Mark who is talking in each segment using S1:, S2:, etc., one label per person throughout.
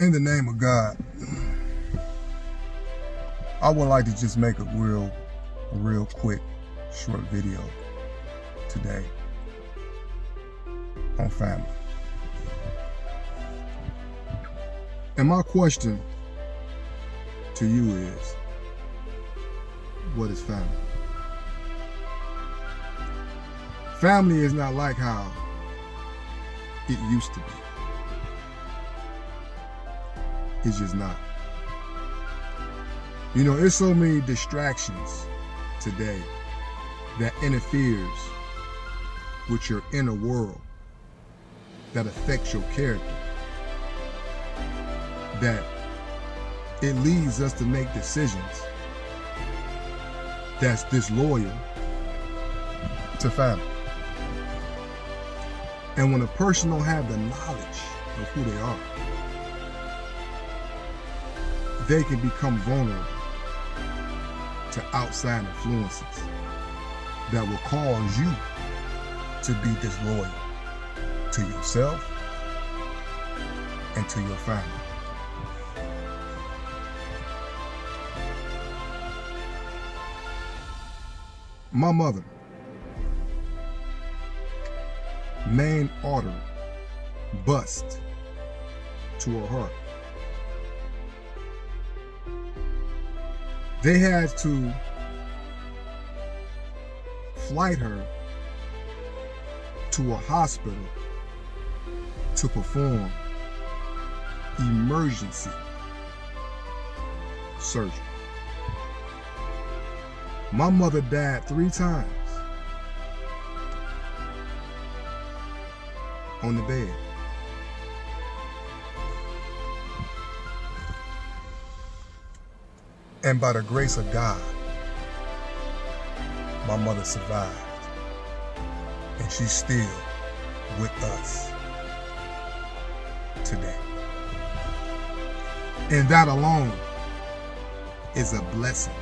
S1: In the name of God, I would like to just make a real quick, short video today on family. And my question to you is, what is family? Family is not like how it used to be. It's just not. You know, there's so many distractions today that interferes with your inner world, that affects your character, that it leads us to make decisions that's disloyal to family. And when a person don't have the knowledge of who they are, they can become vulnerable to outside influences that will cause you to be disloyal to yourself and to your family. My mother, main artery bust to her heart. They had to flight her to a hospital to perform emergency surgery. My mother died 3 times on the bed. And by the grace of God, my mother survived. And she's still with us today. And that alone is a blessing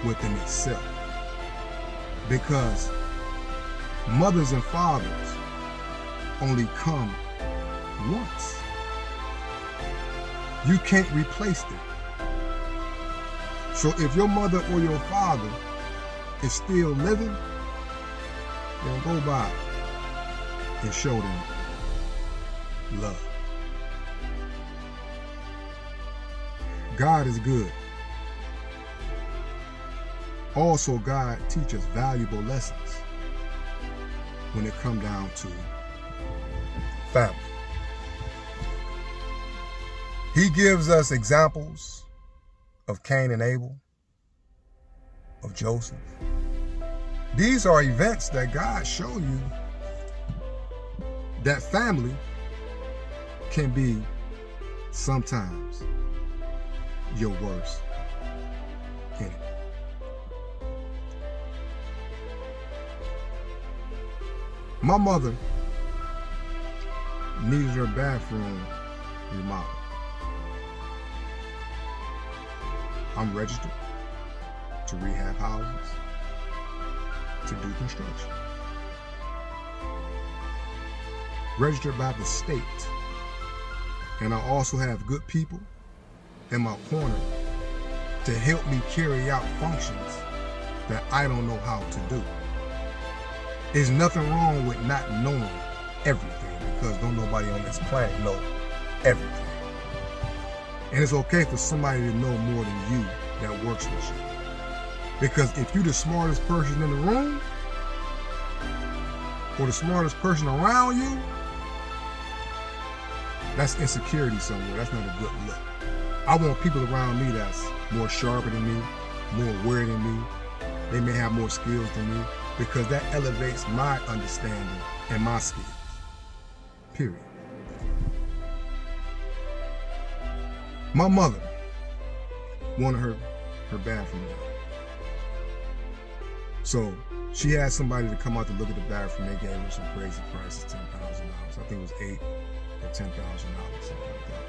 S1: within itself. Because mothers and fathers only come once. You can't replace them. So if your mother or your father is still living, then go by and show them love. God is good. Also, God teaches valuable lessons when it comes down to family. He gives us examples of Cain and Abel, of Joseph. These are events that God show you that family can be sometimes your worst enemy. My mother needed her bathroom remodeled. I'm registered to rehab houses, to do construction. Registered by the state. And I also have good people in my corner to help me carry out functions that I don't know how to do. There's nothing wrong with not knowing everything, because don't nobody on this planet know everything. And it's okay for somebody to know more than you that works with you. Because if you're the smartest person in the room, or the smartest person around you, that's insecurity somewhere. That's not a good look. I want people around me that's more sharper than me, more aware than me. They may have more skills than me, because that elevates my understanding and my skills. Period. My mother wanted her bathroom done. So she had somebody to come out to look at the bathroom. They gave her some crazy prices, $10,000. I think it was $8,000 or $10,000, something like that.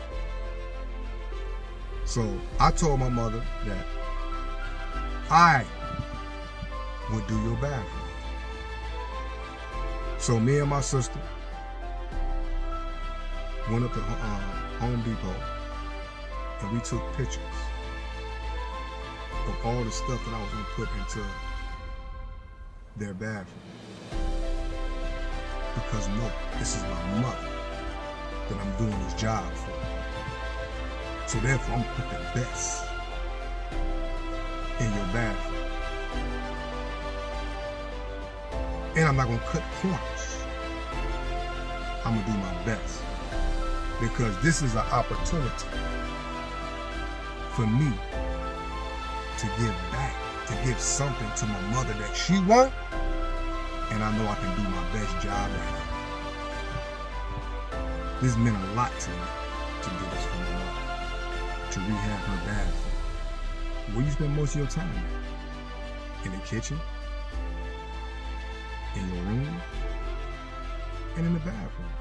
S1: So I told my mother that I would do your bathroom. So me and my sister went up to Home Depot, and we took pictures of all the stuff that I was going to put into their bathroom. Because no, this is my mother that I'm doing this job for. So therefore, I'm going to put the best in your bathroom. And I'm not going to cut corners. I'm going to do my best. Because this is an opportunity for me to give back, to give something to my mother that she wants, and I know I can do my best job at it. This meant a lot to me to do this for my mother, to rehab her bathroom. Where you spend most of your time at? In the kitchen, in your room, and in the bathroom.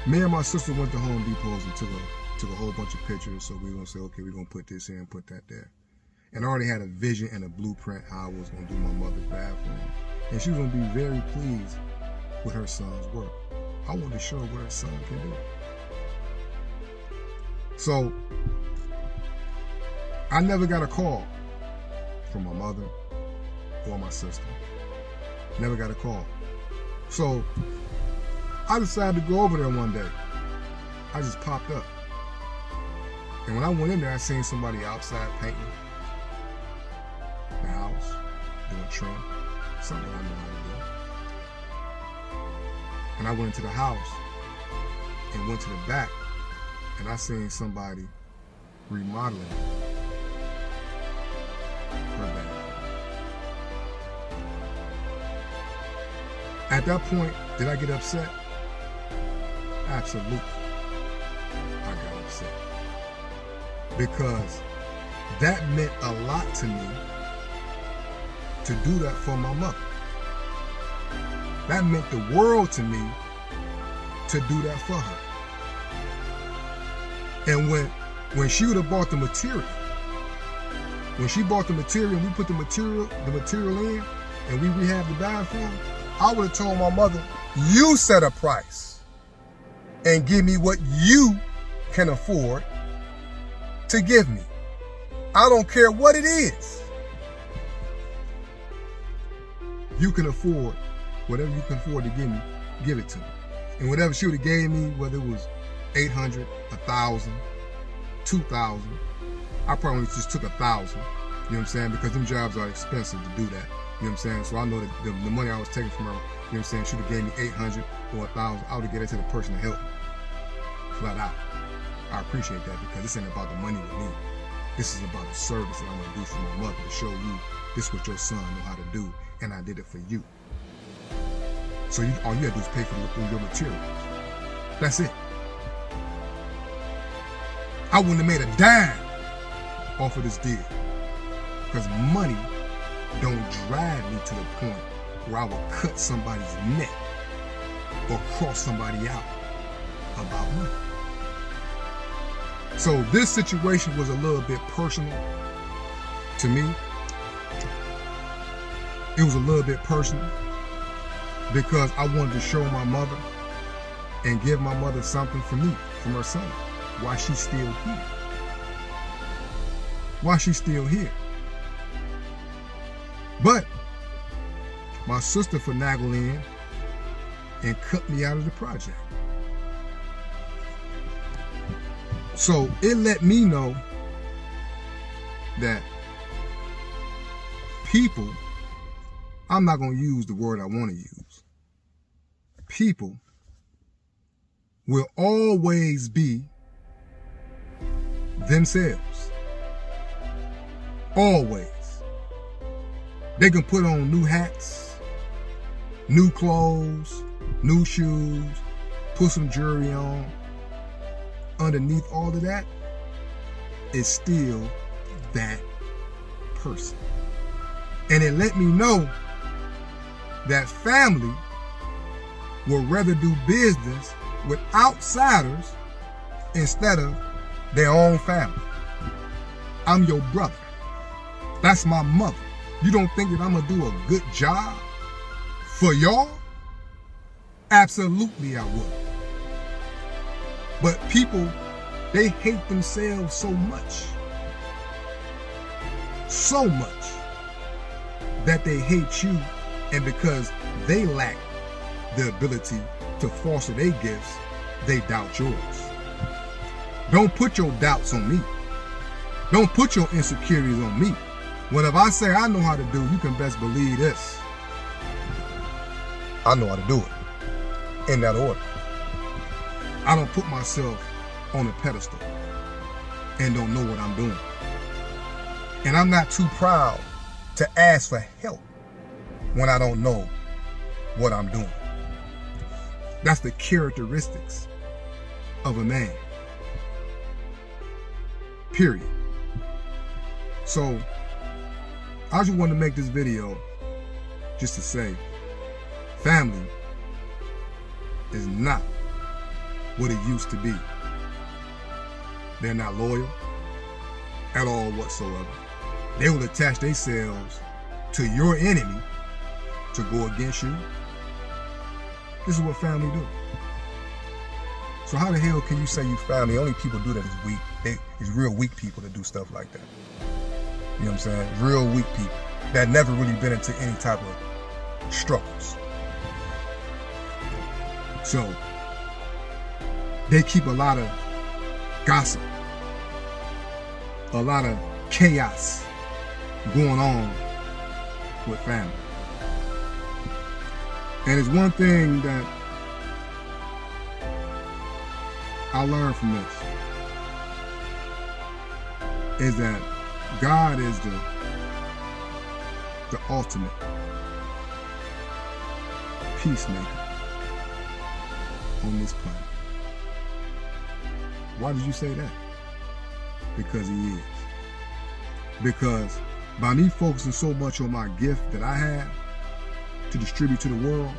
S1: Me and my sister went to Home Depot and took a whole bunch of pictures. So we were gonna say, okay, we're gonna put this here and put that there. And I already had a vision and a blueprint how I was gonna do my mother's bathroom. And she was gonna be very pleased with her son's work. I wanted to show her what her son can do. So I never got a call from my mother or my sister. Never got a call. So I decided to go over there one day. I just popped up. And when I went in there, I seen somebody outside painting the house, doing trim, something I know how to do. And I went into the house and went to the back, and I seen somebody remodeling her bathroom. At that point, did I get upset? Absolutely, I got upset. Because that meant a lot to me to do that for my mother. That meant the world to me to do that for her. And when she would have bought the material, when she bought the material and we put the material in and we rehabbed the bathroom, I would have told my mother, you set a price and give me what you can afford to give me. I don't care what it is. You can afford whatever you can afford to give me, give it to me. And whatever she would have gave me, whether it was $800, $1,000, $2,000, I probably just took $1,000. You know what I'm saying? Because them jobs are expensive to do that. You know what I'm saying? So I know that the money I was taking from her, you know what I'm saying, she would have gave me $800 or $1,000. I would have given it to the person to help me. Flat out. I appreciate that because this ain't about the money with me. This is about the service that I'm going to do for my mother to show you this is what your son know how to do, and I did it for you. So all you got to do is pay for your materials. That's it. I wouldn't have made a dime off of this deal because money don't drive me to the point where I will cut somebody's neck or cross somebody out about money. So this situation was a little bit personal to me. It was a little bit personal because I wanted to show my mother and give my mother something from me, from her son, while she's still here. While she's still here. But my sister finagled in and cut me out of the project. So it let me know that people, I'm not going to use the word I want to use. People will always be themselves. Always. They can put on new hats, new clothes, new shoes, put some jewelry on. Underneath all of that is still that person. And it let me know that family would rather do business with outsiders instead of their own family. I'm your brother. That's my mother. You don't think that I'm gonna do a good job For y'all, absolutely I would. But people, they hate themselves so much that they hate you, and because they lack the ability to foster their gifts, they doubt yours. Don't put your doubts on me. Don't put your insecurities on me. Whenever I say I know how to do, you can best believe this. I know how to do it in that order. I don't put myself on a pedestal and don't know what I'm doing. And I'm not too proud to ask for help when I don't know what I'm doing. That's the characteristics of a man. Period. So I just wanted to make this video just to say, family is not what it used to be. They're not loyal at all whatsoever. They will attach themselves to your enemy to go against you. This is what family do. So how the hell can you say you family? Only people do that is weak. It's real weak people that do stuff like that. You know what I'm saying? Real weak people that never really been into any type of struggles. So they keep a lot of gossip, a lot of chaos going on with family. And it's one thing that I learned from this, is that God is the ultimate peacemaker on this planet. Why did you say that? Because he is. Because by me focusing so much on my gift that I have to distribute to the world,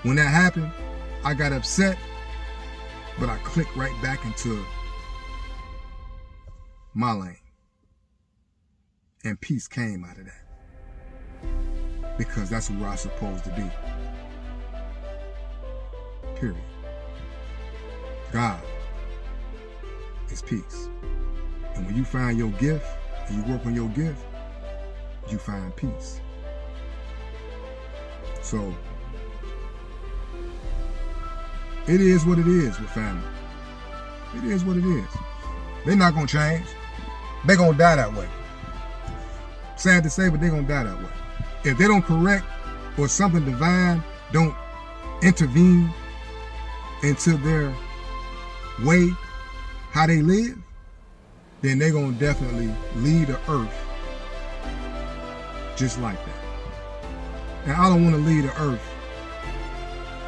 S1: when that happened, I got upset, but I clicked right back into my lane. And peace came out of that. Because that's where I'm supposed to be. Period. God is peace. And when you find your gift and you work on your gift, you find peace. So it is what it is with family. It is what it is. They're not gonna change. They're gonna die that way. Sad to say, but they're gonna die that way. If they don't correct or something divine don't intervene into their way, how they live, then they're gonna definitely leave the earth just like that. And I don't want to leave the earth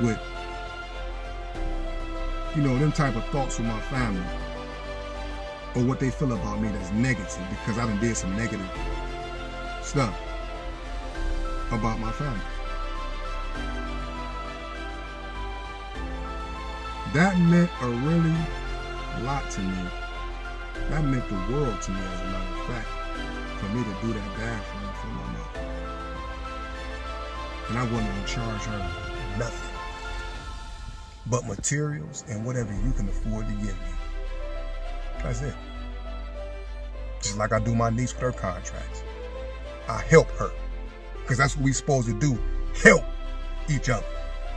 S1: with, them type of thoughts with my family or what they feel about me that's negative, because I done did some negative stuff about my family. That meant a really lot to me. That meant the world to me, as a matter of fact, for me to do that bad for my mother. And I wasn't going to charge her nothing but materials and whatever you can afford to give me. That's it. Just like I do my niece with her contracts. I help her, because that's what we supposed to do, help each other.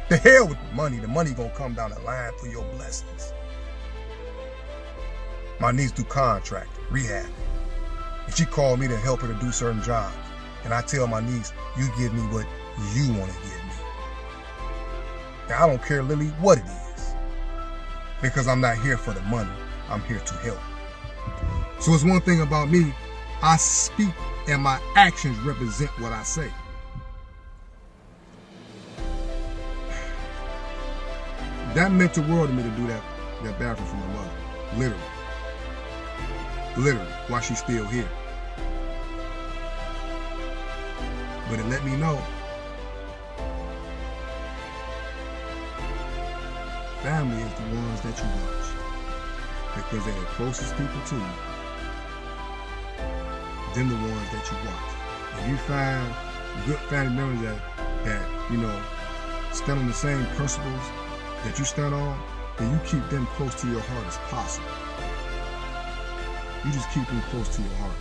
S1: The hell with the money. The money gonna come down the line through your blessings. My niece do contract, rehab. And she called me to help her to do certain jobs. And I tell my niece, you give me what you want to give me. Now, I don't care, Lily, what it is. Because I'm not here for the money. I'm here to help. So it's one thing about me, I speak and my actions represent what I say. That meant the world to me to do that bathroom for my mother. Literally, while she's still here. But it let me know family is the ones that you watch, because they're the closest people to you. Them the ones that you watch. If you find good family members that stand on the same principles that you stand on, then you keep them close to your heart as possible. You just keep them close to your heart,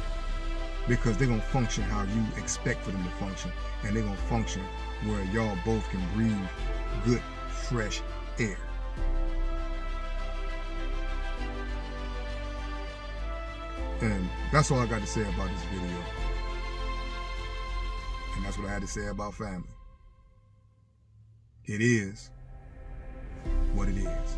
S1: because they're going to function how you expect for them to function, and they're going to function where y'all both can breathe good, fresh air. And that's all I got to say about this video. And that's what I had to say about family. It is what it is.